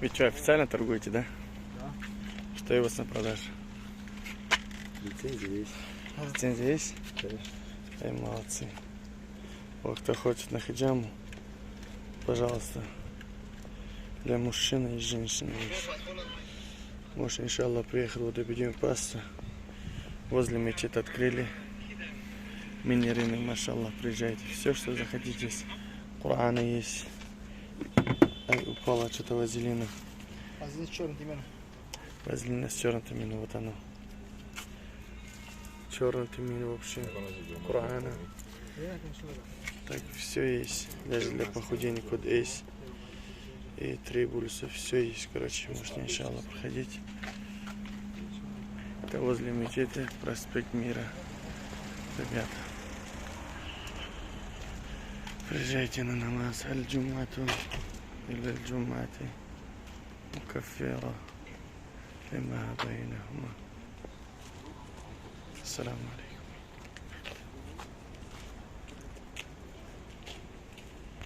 Вы что, официально торгуете, да? Да. Что у вас на продажу? Лицензия есть. Лицензия есть? Конечно. Ай, молодцы. Вот кто хочет на хиджаму, пожалуйста. Для мужчины и женщины есть. Может, иншаллах, приехал в Добедин пасться. Возле мечети открыли. Мини-рынок, машаллах, приезжайте. Все, что захотите есть. Кур'аны есть. Ай, упало что-то вазелина. А здесь черный тимир. Вазелина с черным тимином, вот оно. Черный тимин вообще. Кур'ана. Так, все есть. Даже для похудения код есть. И трибулюса, все есть. Короче, можете, иншаллах, проходить. Это возле мечети, проспект Мира. Ребята, приезжайте на намаз. Аль-джумату или аль-джумати мукаффира лима байнахума. Ассаламу алейкум.